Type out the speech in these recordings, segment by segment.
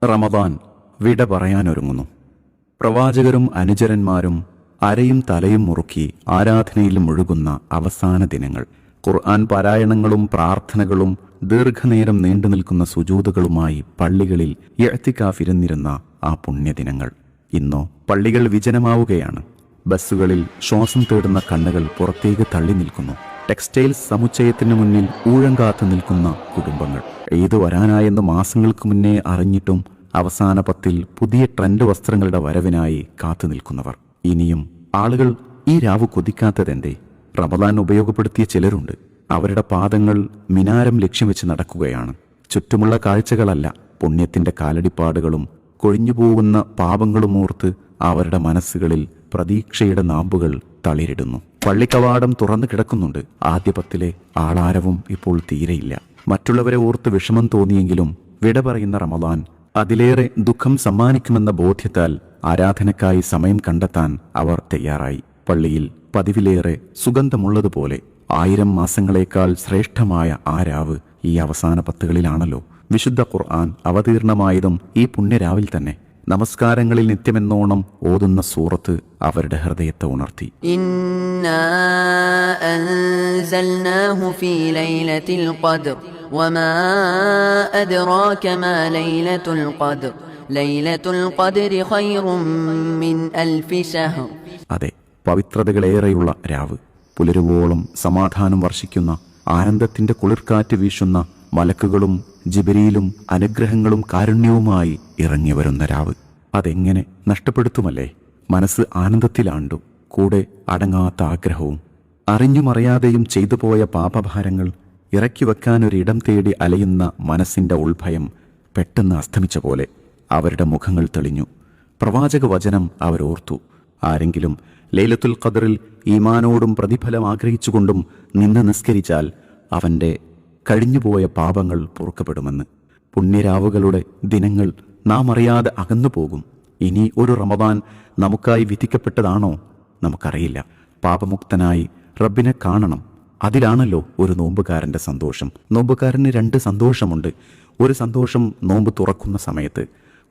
റമദാൻ വിട പറയാനൊരുങ്ങുന്നു. പ്രവാചകരും അനുചരന്മാരും അരയും തലയും മുറുക്കി ആരാധനയിൽ മുഴുകുന്ന അവസാന ദിനങ്ങൾ. ഖുർആൻ പാരായണങ്ങളും പ്രാർത്ഥനകളും ദീർഘനേരം നീണ്ടുനിൽക്കുന്ന സുജൂദുകളുമായി പള്ളികളിൽ ഇഅ്തികാഫിരുന്നിരുന്ന ആ പുണ്യദിനങ്ങൾ. ഇന്നോ പള്ളികൾ വിജനമാവുകയാണ്. ബസ്സുകളിൽ ശ്വാസം തേടുന്ന കണ്ണുകൾ പുറത്തേക്ക് തള്ളി നിൽക്കുന്നു. ടെക്സ്റ്റൈൽസ് സമുച്ചയത്തിന് മുന്നിൽ ഊഴം കാത്തു നിൽക്കുന്ന കുടുംബങ്ങൾ. ഈദ് വരാനായെന്ന് മാസങ്ങൾക്ക് മുന്നേ അറിഞ്ഞിട്ടും അവസാന പത്തിൽ പുതിയ ട്രെൻഡ് വസ്ത്രങ്ങളുടെ വരവിനായി കാത്തു നിൽക്കുന്നവർ. ഇനിയും ആളുകൾ ഈ രാവ് കൊതിക്കാത്തതെന്തേ? റമദാൻ ഉപയോഗപ്പെടുത്തിയ ചിലരുണ്ട്. അവരുടെ പാദങ്ങൾ മിനാരം ലക്ഷ്യം വെച്ച് നടക്കുകയാണ്. ചുറ്റുമുള്ള കാഴ്ചകളല്ല, പുണ്യത്തിന്റെ കാലടിപ്പാടുകളും കൊഴിഞ്ഞുപോകുന്ന പാപങ്ങളും ഓർത്ത് അവരുടെ മനസ്സുകളിൽ പ്രതീക്ഷയുടെ നാമ്പുകൾ തളിരിടുന്നു. പള്ളിക്കവാടം തുറന്നു കിടക്കുന്നുണ്ട്. ആദ്യ പത്തിലെ ആളാരവും ഇപ്പോൾ തീരെയില്ല. മറ്റുള്ളവരെ ഓർത്ത് വിഷമം തോന്നിയെങ്കിലും വിട പറയുന്ന റമദാൻ അതിലേറെ ദുഃഖം സമ്മാനിക്കുമെന്ന ബോധ്യത്താൽ ആരാധനക്കായി സമയം കണ്ടെത്താൻ അവർ തയ്യാറായി. പള്ളിയിൽ പതിവിലേറെ സുഗന്ധമുള്ളതുപോലെ 1000 മാസങ്ങളേക്കാൾ ശ്രേഷ്ഠമായ ആ രാവ് ഈ അവസാന പത്തുകളിലാണല്ലോ. വിശുദ്ധ ഖുർആൻ അവതീർണമായതും ഈ പുണ്യരാവിൽ തന്നെ. നമസ്കാരങ്ങളിൽ നിത്യമെന്നോണം ഓതുന്ന സൂറത്ത് അവരുടെ ഹൃദയത്തെ ഉണർത്തി. ഇന്നാ അൻസൽനാഹു ഫീ ലൈലത്തിൽ ഖദ്ർ വമാ അദ്റാക മാ ലൈലത്തുൽ ഖദ്ർ ലൈലത്തുൽ ഖദ്രി ഖൈറും മിൻ അൽഫി ശഹർ. അതെ, പവിത്രതകളേറെയുള്ള രാവ്. പുലരുവോളം സമാധാനം വർഷിക്കുന്ന, ആനന്ദത്തിന്റെ കുളിർക്കാറ്റ് വീശുന്ന, മലക്കുകളും ജിബ്രീലും അനുഗ്രഹങ്ങളും കാരുണ്യവുമായി ഇറങ്ങി വരുന്ന രാവ്. അതെങ്ങനെ നഷ്ടപ്പെടുത്തുമല്ലേ? മനസ്സ് ആനന്ദത്തിലാണ്ടു, കൂടെ അടങ്ങാത്ത ആഗ്രഹവും. അറിഞ്ഞുമറിയാതെയും ചെയ്തുപോയ പാപഭാരങ്ങൾ ഇറക്കി വെക്കാനൊരിടം തേടി അലയുന്ന മനസ്സിന്റെ ഉൾഭയം പെട്ടെന്ന് അസ്തമിച്ച പോലെ അവരുടെ മുഖങ്ങൾ തെളിഞ്ഞു. പ്രവാചക വചനം അവരോർത്തു. ആരെങ്കിലും ലൈലത്തുൽ ഖദ്റിൽ ഈമാനോടും പ്രതിഫലം ആഗ്രഹിച്ചുകൊണ്ടും നിന്ന് നിസ്കരിച്ചാൽ അവന്റെ കഴിഞ്ഞുപോയ പാപങ്ങൾ പൊറുക്കപ്പെടുമെന്ന്. പുണ്യരാവുകളുടെ ദിനങ്ങൾ നാം അറിയാതെ അകന്നു പോകും. ഇനി ഒരു റമദാൻ നമുക്കായി വിധിക്കപ്പെട്ടതാണോ? നമുക്കറിയില്ല. പാപമുക്തനായി റബ്ബിനെ കാണണം. അതിലാണല്ലോ ഒരു നോമ്പുകാരന്റെ സന്തോഷം. നോമ്പുകാരന് 2 സന്തോഷമുണ്ട്. ഒരു സന്തോഷം നോമ്പ് തുറക്കുന്ന സമയത്ത്,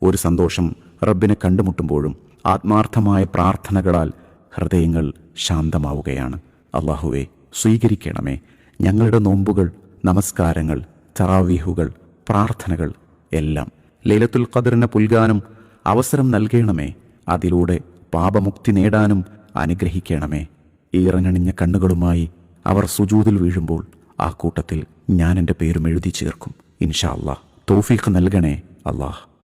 ഒരു സന്തോഷം റബ്ബിനെ കണ്ടുമുട്ടുമ്പോഴും. ആത്മാർത്ഥമായ പ്രാർത്ഥനകളാൽ ഹൃദയങ്ങൾ ശാന്തമാവുകയാണ്. അല്ലാഹുവേ, സ്വീകരിക്കണമേ ഞങ്ങളുടെ നോമ്പുകൾ, നമസ്കാരങ്ങൾ, തറാവീഹുകൾ, പ്രാർത്ഥനകൾ എല്ലാം. ലൈലത്തുൽ ഖദ്റിനെ പുൽകാനും അവസരം നൽകണമേ. അതിലൂടെ പാപമുക്തി നേടാനും അനുഗ്രഹിക്കണമേ. ഈറനണിഞ്ഞ കണ്ണുകളുമായി അവർ സുജൂദിൽ വീഴുമ്പോൾ ആ കൂട്ടത്തിൽ ഞാൻ എൻ്റെ പേരും എഴുതി ചേർക്കും. ഇൻഷാ അല്ലാഹ്. തൗഫീഖ് നൽകണേ അല്ലാഹ്.